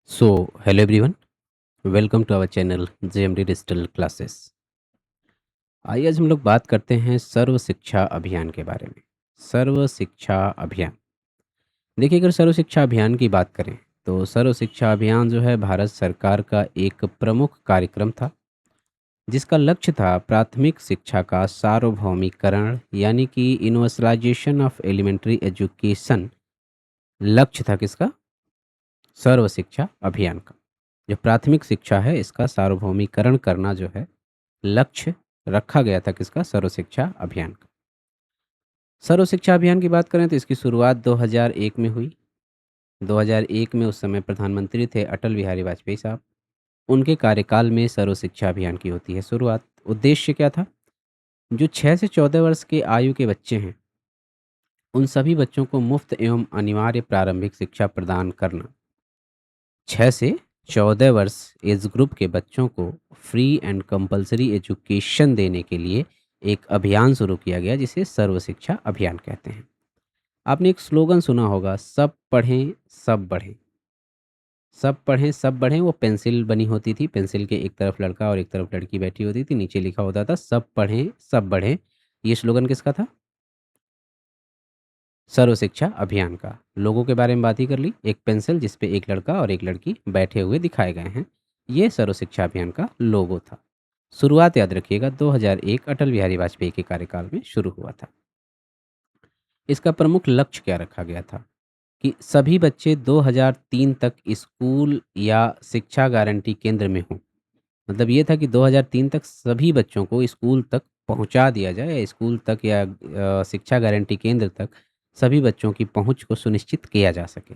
So, hello everyone, welcome to our channel JMD digital classes. आइए आज हम लोग बात करते हैं सर्व शिक्षा अभियान के बारे में। सर्व शिक्षा अभियान, देखिए अगर सर्व शिक्षा अभियान की बात करें तो सर्व शिक्षा अभियान जो है भारत सरकार का एक प्रमुख कार्यक्रम था, जिसका लक्ष्य था प्राथमिक शिक्षा का सार्वभौमिकरण यानी कि यूनिवर्सलाइजेशन ऑफ एलिमेंट्री एजुकेशन। लक्ष्य था किसका? सर्व शिक्षा अभियान का। जो प्राथमिक शिक्षा है इसका सार्वभौमिकरण करना जो है लक्ष्य रखा गया था किसका? सर्व शिक्षा अभियान का। सर्व शिक्षा अभियान की बात करें तो इसकी शुरुआत 2001 में हुई। 2001 में उस समय प्रधानमंत्री थे अटल बिहारी वाजपेयी साहब। उनके कार्यकाल में सर्व शिक्षा अभियान की होती है शुरुआत। उद्देश्य क्या था? जो 6 से 14 वर्ष के आयु के बच्चे हैं, उन सभी बच्चों को मुफ्त एवं अनिवार्य प्रारंभिक शिक्षा प्रदान करना। 6 से 14 वर्ष एज ग्रुप के बच्चों को फ्री एंड कंपलसरी एजुकेशन देने के लिए एक अभियान शुरू किया गया, जिसे सर्व शिक्षा अभियान कहते हैं। आपने एक स्लोगन सुना होगा, सब पढ़ें सब बढ़ें। सब पढ़ें सब बढ़ें, वो पेंसिल बनी होती थी, पेंसिल के एक तरफ लड़का और एक तरफ लड़की बैठी होती थी, नीचे लिखा होता था सब पढ़ें सब बढ़ें। ये स्लोगन किसका था? सर्व शिक्षा अभियान का। लोगों के बारे में बात ही कर ली, एक पेंसिल जिस पे एक लड़का और एक लड़की बैठे हुए दिखाए गए हैं। ये सर्व शिक्षा अभियान का लोगो था। शुरुआत याद रखिएगा 2001 अटल बिहारी वाजपेयी के कार्यकाल में शुरू हुआ था। इसका प्रमुख लक्ष्य क्या रखा गया था कि सभी बच्चे 2003 तक स्कूल या शिक्षा गारंटी केंद्र में हों। मतलब ये था कि 2003 तक सभी बच्चों को स्कूल तक पहुंचा दिया जाए, या स्कूल तक या शिक्षा गारंटी केंद्र तक सभी बच्चों की पहुंच को सुनिश्चित किया जा सके।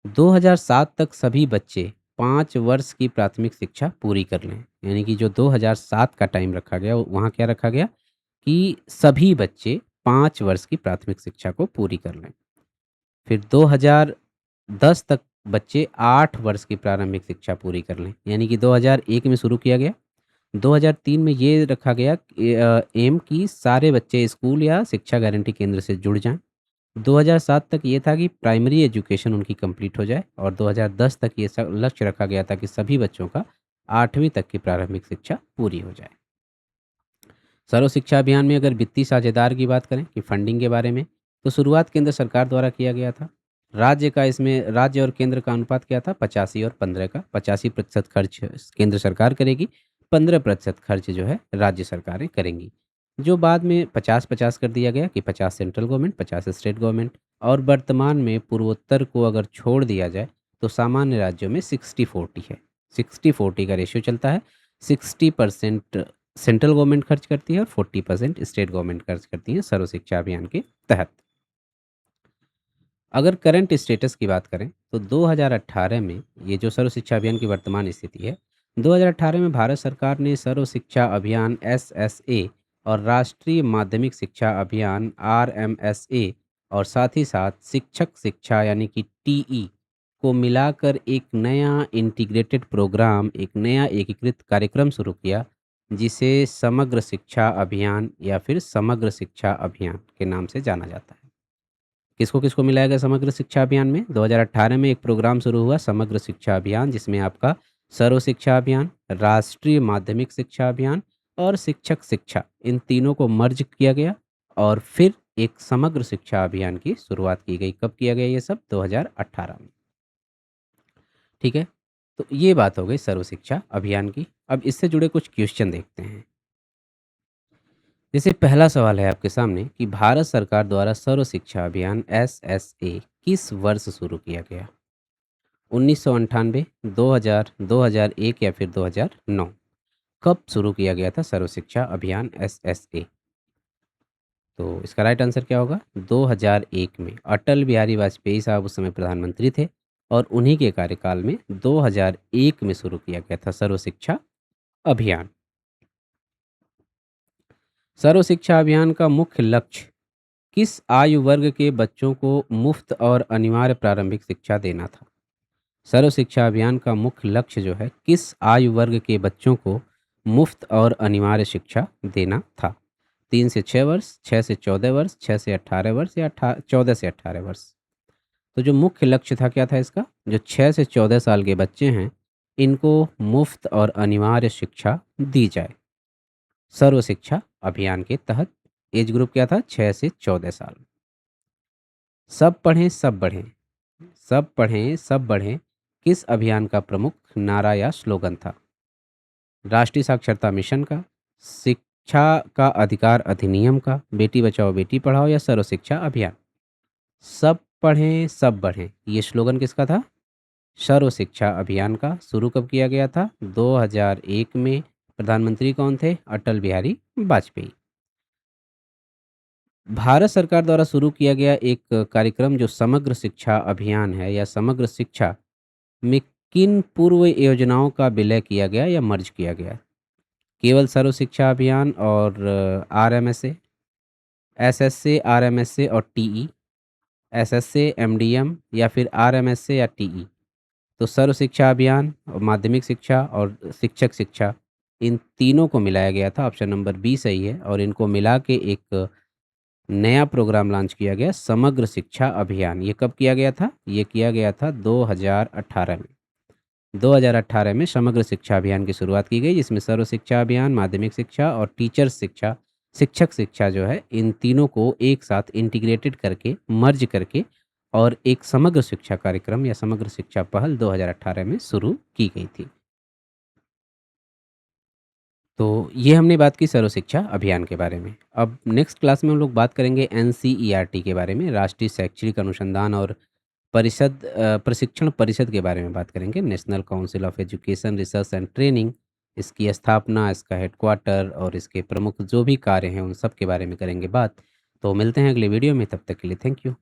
2007 तक सभी बच्चे 5 वर्ष की प्राथमिक शिक्षा पूरी कर लें। यानी कि जो 2007 का टाइम रखा गया, वहाँ क्या रखा गया कि सभी बच्चे 5 वर्ष की प्राथमिक शिक्षा को पूरी कर लें। फिर 2010 तक बच्चे 8 वर्ष की प्रारंभिक शिक्षा पूरी कर लें। यानी कि 2001 में शुरू किया गया। 2003 में ये रखा गया एम कि सारे बच्चे स्कूल या शिक्षा गारंटी केंद्र से जुड़ जाएं। 2007 तक ये था कि प्राइमरी एजुकेशन उनकी कंप्लीट हो जाए, और 2010 तक ये सब लक्ष्य रखा गया था कि सभी बच्चों का 8वीं तक की प्रारंभिक शिक्षा पूरी हो जाए। सर्व शिक्षा अभियान में अगर वित्तीय साझेदार की बात करें कि फंडिंग के बारे में, तो शुरुआत केंद्र सरकार द्वारा किया गया था। राज्य और केंद्र का अनुपात क्या था? 85 और 15 का। 85% खर्च केंद्र सरकार करेगी, 15% खर्च जो है राज्य सरकारें करेंगी। जो बाद में 50-50 कर दिया गया कि 50 सेंट्रल गवर्नमेंट, 50 स्टेट गवर्नमेंट। और वर्तमान में पूर्वोत्तर को अगर छोड़ दिया जाए तो सामान्य राज्यों में 60-40 है। 60-40 का रेशियो चलता है। 60% सेंट्रल गवर्नमेंट खर्च करती है और 40% स्टेट गवर्नमेंट खर्च करती है सर्व शिक्षा अभियान के तहत। अगर करंट स्टेटस की बात करें तो 2018 में, ये जो सर्व शिक्षा अभियान की वर्तमान स्थिति है, 2018 में भारत सरकार ने सर्व शिक्षा अभियान SSA और राष्ट्रीय माध्यमिक शिक्षा अभियान RMSA और साथ ही साथ शिक्षक शिक्षा यानी कि TE को मिलाकर एक नया इंटीग्रेटेड प्रोग्राम, एक नया एकीकृत कार्यक्रम शुरू किया, जिसे समग्र शिक्षा अभियान या फिर समग्र शिक्षा अभियान के नाम से जाना जाता है। किसको किसको मिलाया गया समग्र शिक्षा अभियान में? 2018 में एक प्रोग्राम शुरू हुआ समग्र शिक्षा अभियान, जिसमें आपका सर्व शिक्षा अभियान, राष्ट्रीय माध्यमिक शिक्षा अभियान और शिक्षक शिक्षा, इन तीनों को मर्ज किया गया और फिर एक समग्र शिक्षा अभियान की शुरुआत की गई। कब किया गया ये सब? 2018 में। ठीक है, तो ये बात हो गई सर्व शिक्षा अभियान की। अब इससे जुड़े कुछ क्वेश्चन देखते हैं। जैसे पहला सवाल है आपके सामने कि भारत सरकार द्वारा सर्व शिक्षा अभियान SSA किस वर्ष शुरू किया गया? 1998, 2000, 2001 या फिर 2009? कब शुरू किया गया था सर्व शिक्षा अभियान SSA? तो इसका राइट आंसर क्या होगा? 2001 में। अटल बिहारी वाजपेयी साहब उस समय प्रधानमंत्री थे और उन्हीं के कार्यकाल में 2001 में शुरू किया गया था सर्व शिक्षा अभियान। सर्व शिक्षा अभियान का मुख्य लक्ष्य किस आयु वर्ग के बच्चों को मुफ्त और अनिवार्य प्रारंभिक शिक्षा देना था? सर्व शिक्षा अभियान का मुख्य लक्ष्य जो है किस आयु वर्ग के बच्चों को मुफ्त और अनिवार्य शिक्षा देना था? 3 से 6 वर्ष, 6 से 14 वर्ष, 6 से 18 वर्ष या 14 से 18 वर्ष? तो जो मुख्य लक्ष्य था क्या था इसका? जो 6 से 14 साल के बच्चे हैं, इनको मुफ़्त और अनिवार्य शिक्षा दी जाए। सर्व शिक्षा अभियान के तहत एज ग्रुप क्या था? 6 से 14 साल। सब पढ़ें, सब बढ़ें। सब पढ़ें, सब बढ़ें किस अभियान का प्रमुख नारा या स्लोगन था? राष्ट्रीय साक्षरता मिशन का, शिक्षा का अधिकार अधिनियम का, बेटी बचाओ बेटी पढ़ाओ या सर्व शिक्षा अभियान? सब पढ़ें, सब बढ़ें, ये स्लोगन किसका था? सर्व शिक्षा अभियान का। शुरू कब किया गया था? 2001 में। प्रधानमंत्री कौन थे? अटल बिहारी वाजपेयी। भारत सरकार द्वारा शुरू किया गया एक कार्यक्रम जो समग्र शिक्षा अभियान है या समग्र शिक्षा में किन पूर्व योजनाओं का विलय किया गया या मर्ज किया गया? केवल सर्व शिक्षा अभियान और आरएमएसए, एसएसए, आरएमएसए और टीई, एसएसए, एमडीएम या फिर आरएमएसए या टीई? तो सर्व शिक्षा अभियान और माध्यमिक शिक्षा और शिक्षक शिक्षा, इन तीनों को मिलाया गया था। ऑप्शन नंबर बी सही है और इनको मिला के एक नया प्रोग्राम लॉन्च किया गया, समग्र शिक्षा अभियान। ये कब किया गया था? ये किया गया था 2018 में। 2018 में समग्र शिक्षा अभियान की शुरुआत की गई, जिसमें सर्व शिक्षा अभियान, माध्यमिक शिक्षा और टीचर शिक्षा, शिक्षक शिक्षा जो है, इन तीनों को एक साथ इंटीग्रेटेड करके, मर्ज करके और एक समग्र शिक्षा कार्यक्रम या समग्र शिक्षा पहल 2018 में शुरू की गई थी। तो ये हमने बात की सर्व शिक्षा अभियान के बारे में। अब नेक्स्ट क्लास में हम लोग बात करेंगे एनसीईआरटी के बारे में, राष्ट्रीय शैक्षिक अनुसंधान और प्रशिक्षण परिषद के बारे में बात करेंगे। National council of education research and training, इसकी स्थापना, इसका हेडक्वार्टर और इसके प्रमुख जो भी कार्य हैं उन सब के बारे में करेंगे बात। तो मिलते हैं अगले वीडियो में, तब तक के लिए थैंक यू।